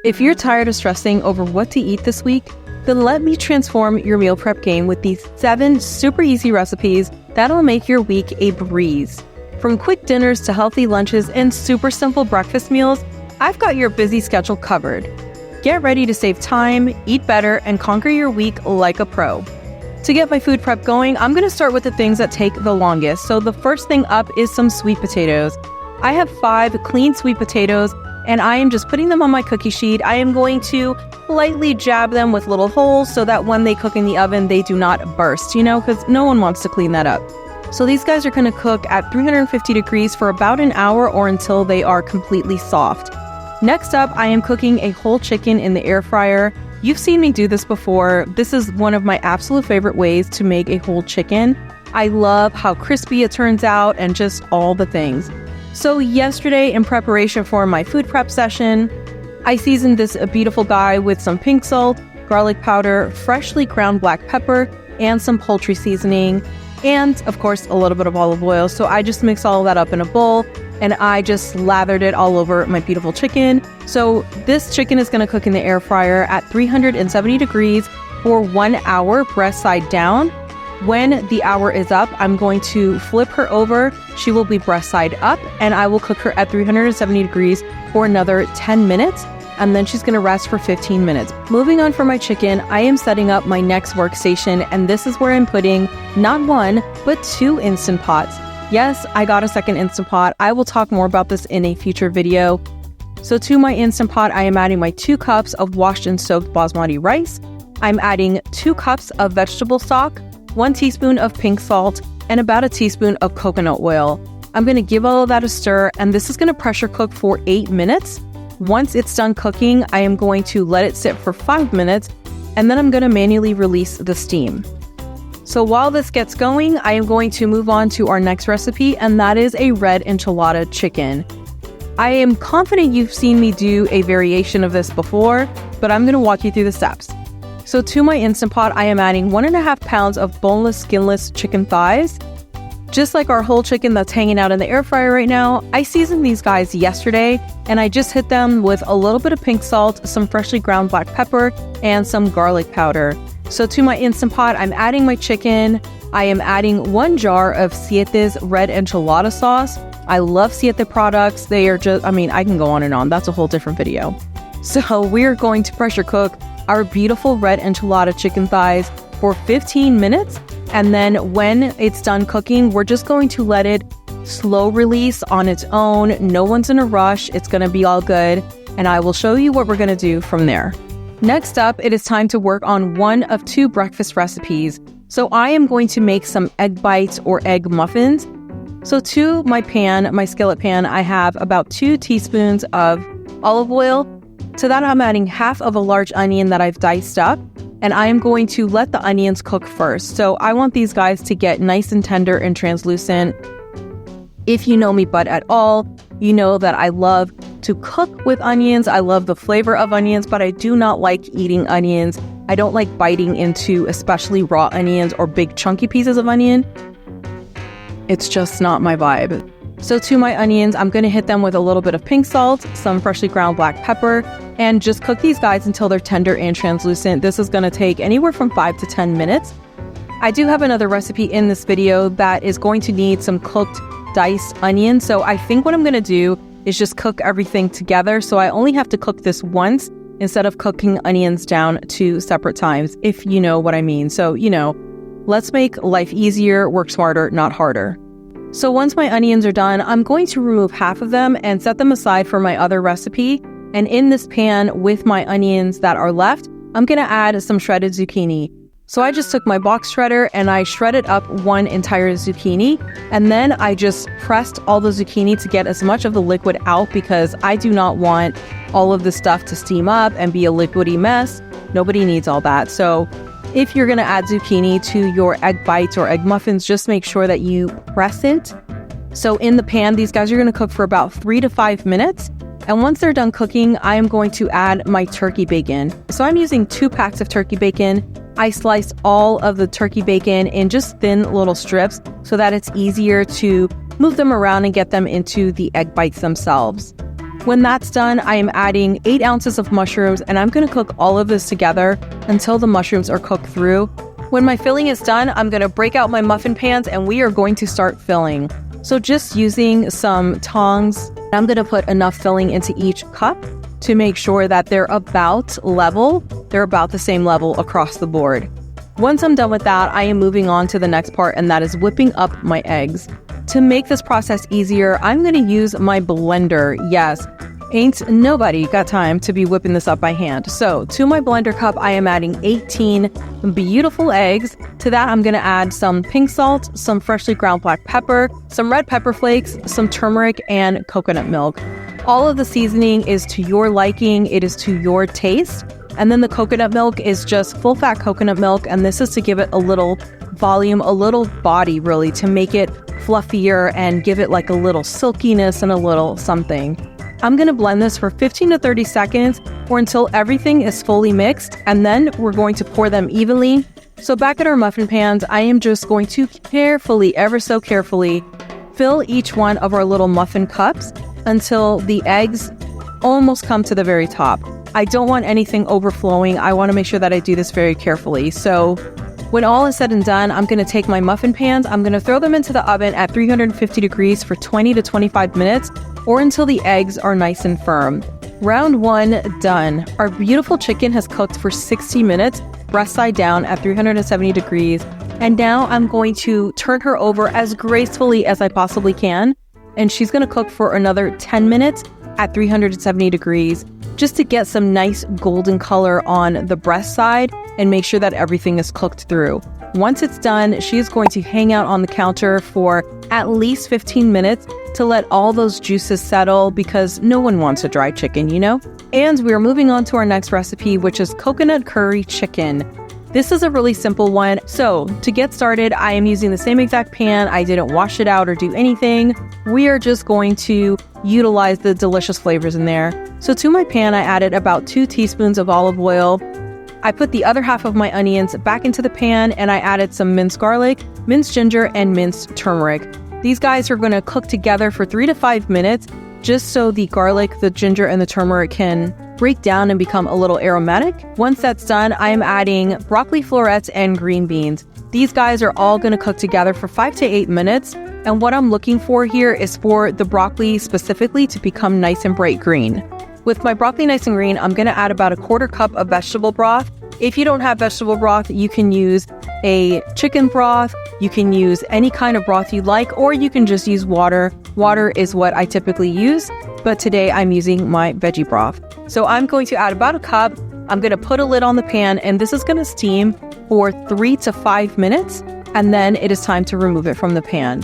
If you're tired of stressing over what to eat this week, then let me transform your meal prep game with these 7 super easy recipes that'll make your week a breeze. From quick dinners to healthy lunches and super simple breakfast meals, I've got your busy schedule covered. Get ready to save time, eat better, and conquer your week like a pro. To get my food prep going, I'm going to start with the things that take the longest. So the first thing up is some sweet potatoes. I have 5 clean sweet potatoes, and I am just putting them on my cookie sheet. I am going to lightly jab them with little holes so that when they cook in the oven, they do not burst, because no one wants to clean that up. So these guys are going to cook at 350 degrees for about an hour or until they are completely soft. Next up, I am cooking a whole chicken in the air fryer. You've seen me do this before. This is one of my absolute favorite ways to make a whole chicken. I love how crispy it turns out and just all the things. So yesterday, in preparation for my food prep session, I seasoned this beautiful guy with some pink salt, garlic powder, freshly ground black pepper, and some poultry seasoning, and of course a little bit of olive oil. So I just mixed all of that up in a bowl, and I just lathered it all over my beautiful chicken. So this chicken is going to cook in the air fryer at 370 degrees for 1 hour, breast side down. When the hour is up, I'm going to flip her over. She will be breast side up, and I will cook her at 370 degrees for another 10 minutes, and then she's going to rest for 15 minutes. Moving on from my chicken, I am setting up my next workstation, and this is where I'm putting not 1, but 2 Instant Pots. Yes, I got a second Instant Pot. I will talk more about this in a future video. So to my Instant Pot, I am adding my 2 cups of washed and soaked basmati rice. I'm adding 2 cups of vegetable stock, 1 teaspoon of pink salt, and about a teaspoon of coconut oil. I'm going to give all of that a stir, and this is going to pressure cook for 8 minutes. Once it's done cooking, I am going to let it sit for 5 minutes, and then I'm going to manually release the steam. So while this gets going, I am going to move on to our next recipe, and that is a red enchilada chicken. I am confident you've seen me do a variation of this before, but I'm going to walk you through the steps. So to my Instant Pot, I am adding 1.5 pounds of boneless, skinless chicken thighs. Just like our whole chicken that's hanging out in the air fryer right now, I seasoned these guys yesterday, and I just hit them with a little bit of pink salt, some freshly ground black pepper, and some garlic powder. So to my Instant Pot, I'm adding my chicken. I am adding 1 jar of Siete's red enchilada sauce. I love Siete products. They are just, I can go on and on. That's a whole different video. So we're going to pressure cook our beautiful red enchilada chicken thighs for 15 minutes. And then when it's done cooking, we're just going to let it slow release on its own. No one's in a rush. It's going to be all good. And I will show you what we're going to do from there. Next up, it is time to work on one of 2 breakfast recipes. So I am going to make some egg bites or egg muffins. So to my pan, my skillet pan, I have about 2 teaspoons of olive oil. To that, I'm adding half of a large onion that I've diced up, and I am going to let the onions cook first. So I want these guys to get nice and tender and translucent. If you know me but at all, you know that I love to cook with onions. I love the flavor of onions, but I do not like eating onions. I don't like biting into especially raw onions or big chunky pieces of onion. It's just not my vibe. So to my onions, I'm going to hit them with a little bit of pink salt, some freshly ground black pepper, and just cook these guys until they're tender and translucent. This is going to take anywhere from 5 to 10 minutes. I do have another recipe in this video that is going to need some cooked diced onions. So I think what I'm going to do is just cook everything together. So I only have to cook this once instead of cooking onions down 2 separate times, if you know what I mean. So, let's make life easier, work smarter, not harder. So once my onions are done, I'm going to remove half of them and set them aside for my other recipe. And in this pan with my onions that are left, I'm going to add some shredded zucchini. So I just took my box shredder and I shredded up 1 entire zucchini. And then I just pressed all the zucchini to get as much of the liquid out because I do not want all of the stuff to steam up and be a liquidy mess. Nobody needs all that. So if you're going to add zucchini to your egg bites or egg muffins, just make sure that you press it. So in the pan, these guys are going to cook for about 3 to 5 minutes. And once they're done cooking, I am going to add my turkey bacon. So I'm using 2 packs of turkey bacon. I sliced all of the turkey bacon in just thin little strips so that it's easier to move them around and get them into the egg bites themselves. When that's done, I am adding 8 ounces of mushrooms, and I'm going to cook all of this together until the mushrooms are cooked through. When my filling is done, I'm going to break out my muffin pans and we are going to start filling. So just using some tongs, I'm going to put enough filling into each cup to make sure that they're about level. They're about the same level across the board. Once I'm done with that, I am moving on to the next part, and that is whipping up my eggs. To make this process easier, I'm going to use my blender. Yes, ain't nobody got time to be whipping this up by hand. So to my blender cup, I am adding 18 beautiful eggs. To that, I'm going to add some pink salt, some freshly ground black pepper, some red pepper flakes, some turmeric, and coconut milk. All of the seasoning is to your liking. It is to your taste. And then the coconut milk is just full-fat coconut milk, and this is to give it a little volume, a little body, really, to make it fluffier and give it like a little silkiness and a little something. I'm going to blend this for 15 to 30 seconds or until everything is fully mixed, and then we're going to pour them evenly. So back at our muffin pans, I am just going to carefully, ever so carefully, fill each one of our little muffin cups until the eggs almost come to the very top. I don't want anything overflowing. I want to make sure that I do this very carefully. So when all is said and done, I'm going to take my muffin pans, I'm going to throw them into the oven at 350 degrees for 20 to 25 minutes or until the eggs are nice and firm. Round 1 done. Our beautiful chicken has cooked for 60 minutes, breast side down at 370 degrees. And now I'm going to turn her over as gracefully as I possibly can. And she's going to cook for another 10 minutes at 370 degrees just to get some nice golden color on the breast side and make sure that everything is cooked through. Once it's done, she's going to hang out on the counter for at least 15 minutes to let all those juices settle, because no one wants a dry chicken, you know? And we're moving on to our next recipe, which is coconut curry chicken. This is a really simple one. So to get started, I am using the same exact pan. I didn't wash it out or do anything. We are just going to utilize the delicious flavors in there. So to my pan, I added about 2 teaspoons of olive oil. I put the other half of my onions back into the pan, and I added some minced garlic, minced ginger, and minced turmeric. These guys are going to cook together for 3 to 5 minutes just so the garlic, the ginger, and the turmeric can break down and become a little aromatic. Once that's done, I am adding broccoli florets and green beans. These guys are all going to cook together for 5 to 8 minutes. And what I'm looking for here is for the broccoli specifically to become nice and bright green. With my broccoli nice and green, I'm going to add about a 1/4 cup of vegetable broth. If you don't have vegetable broth, you can use a chicken broth. You can use any kind of broth you like, or you can just use water. Water is what I typically use, but today I'm using my veggie broth. So I'm going to add about a cup. I'm going to put a lid on the pan, and this is going to steam for 3 to 5 minutes, and then it is time to remove it from the pan.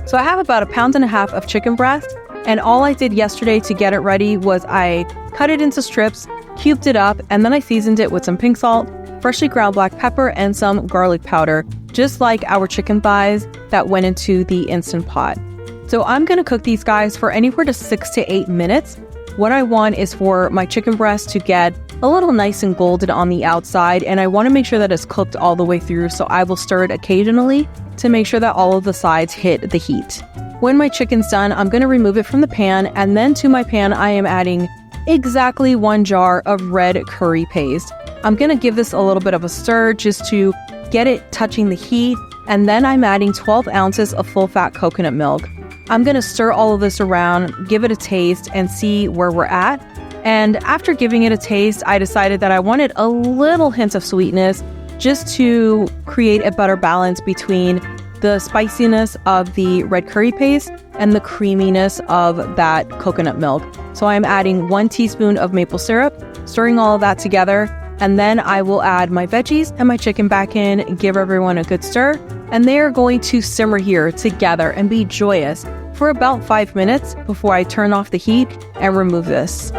So I have about 1.5 pounds of chicken breast, and all I did yesterday to get it ready was I cut it into strips, cubed it up, and then I seasoned it with some pink salt, freshly ground black pepper, and some garlic powder, just like our chicken thighs that went into the Instant Pot. So I'm going to cook these guys for anywhere to 6 to 8 minutes. What I want is for my chicken breast to get a little nice and golden on the outside, and I want to make sure that it's cooked all the way through, so I will stir it occasionally to make sure that all of the sides hit the heat. When my chicken's done, I'm going to remove it from the pan, and then to my pan, I am adding exactly 1 jar of red curry paste. I'm going to give this a little bit of a stir just to get it touching the heat, and then I'm adding 12 ounces of full-fat coconut milk. I'm going to stir all of this around, give it a taste, and see where we're at. And after giving it a taste, I decided that I wanted a little hint of sweetness just to create a better balance between the spiciness of the red curry paste and the creaminess of that coconut milk. So I'm adding 1 teaspoon of maple syrup, stirring all of that together, and then I will add my veggies and my chicken back in, give everyone a good stir, and they are going to simmer here together and be joyous for about 5 minutes before I turn off the heat and remove this.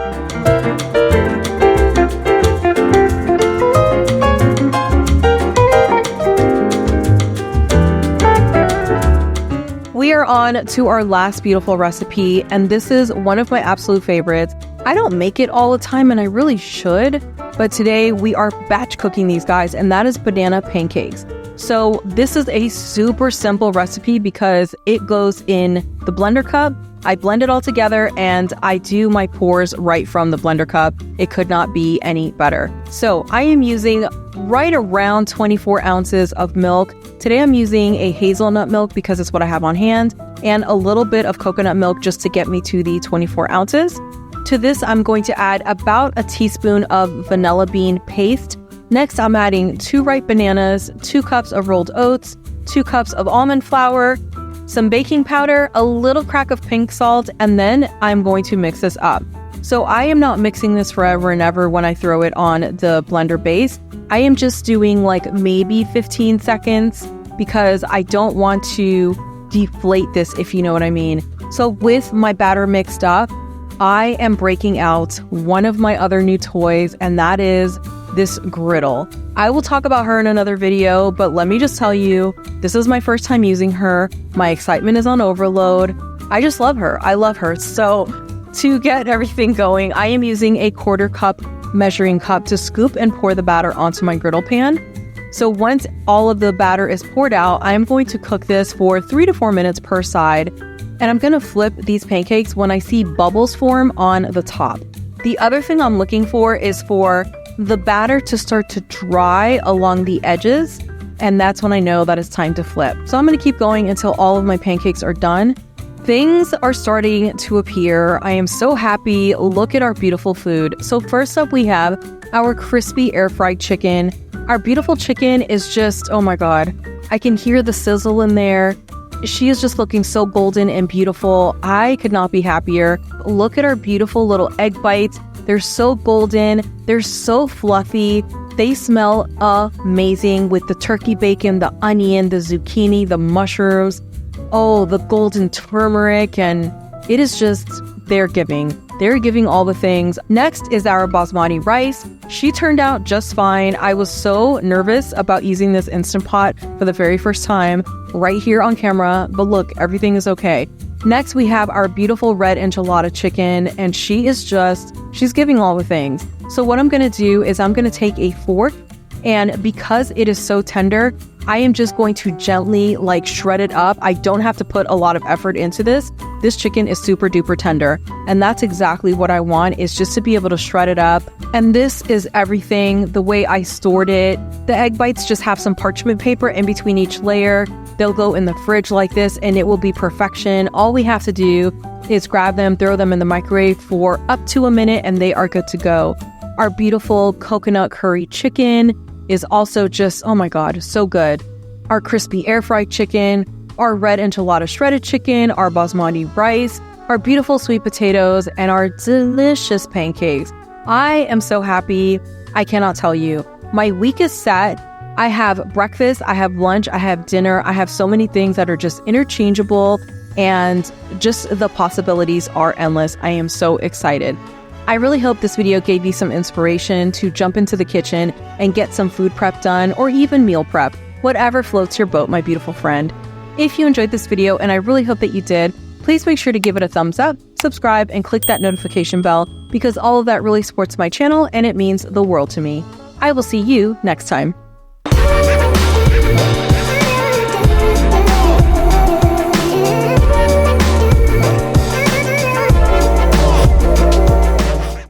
We are on to our last beautiful recipe, and this is one of my absolute favorites. I don't make it all the time, and I really should, but today we are batch cooking these guys, and that is banana pancakes. So this is a super simple recipe because it goes in the blender cup. I blend it all together and I do my pours right from the blender cup. It could not be any better. So I am using right around 24 ounces of milk. Today I'm using a hazelnut milk because it's what I have on hand, and a little bit of coconut milk just to get me to the 24 ounces. To this, I'm going to add about a teaspoon of vanilla bean paste. Next, I'm adding 2 ripe bananas, 2 cups of rolled oats, 2 cups of almond flour, some baking powder, a little crack of pink salt, and then I'm going to mix this up. So I am not mixing this forever and ever when I throw it on the blender base. I am just doing like maybe 15 seconds because I don't want to deflate this, if you know what I mean. So with my batter mixed up, I am breaking out one of my other new toys, and that is this griddle. I will talk about her in another video, but let me just tell you, this is my first time using her. My excitement is on overload. I just love her. I love her. So to get everything going, I am using a 1/4 cup measuring cup to scoop and pour the batter onto my griddle pan. So once all of the batter is poured out, I am going to cook this for 3 to 4 minutes per side. And I'm going to flip these pancakes when I see bubbles form on the top. The other thing I'm looking for is for the batter to start to dry along the edges, and that's when I know that it's time to flip. So I'm going to keep going until all of my pancakes are done. Things are starting to appear. I am so happy. Look at our beautiful food. So first up, we have our crispy air fried chicken. Our beautiful chicken is just, oh my God, I can hear the sizzle in there. She is just looking so golden and beautiful. I could not be happier. Look at our beautiful little egg bites. They're so golden. They're so fluffy. They smell amazing with the turkey bacon, the onion, the zucchini, the mushrooms. Oh, the golden turmeric. And it is just, they're giving all the things. Next is our basmati rice. She turned out just fine. I was so nervous about using this Instant Pot for the very first time right here on camera, but look, everything is okay. Next, we have our beautiful red enchilada chicken, and she's giving all the things. So what I'm going to do is I'm going to take a fork, and because it is so tender, I am just going to gently shred it up. I don't have to put a lot of effort into this. This chicken is super duper tender, and that's exactly what I want, is just to be able to shred it up. And this is everything, the way I stored it. The egg bites just have some parchment paper in between each layer. They'll go in the fridge like this, and it will be perfection. All we have to do is grab them, throw them in the microwave for up to a minute, and they are good to go. Our beautiful coconut curry chicken is also just, oh my God, so good. Our crispy air fried chicken, our red enchilada shredded chicken, our basmati rice, our beautiful sweet potatoes, and our delicious pancakes. I am so happy. I cannot tell you. My week is set. I have breakfast, I have lunch, I have dinner. I have so many things that are just interchangeable, and just the possibilities are endless. I am so excited. I really hope this video gave you some inspiration to jump into the kitchen and get some food prep done, or even meal prep, whatever floats your boat, my beautiful friend. If you enjoyed this video, and I really hope that you did, please make sure to give it a thumbs up, subscribe, and click that notification bell, because all of that really supports my channel and it means the world to me. I will see you next time.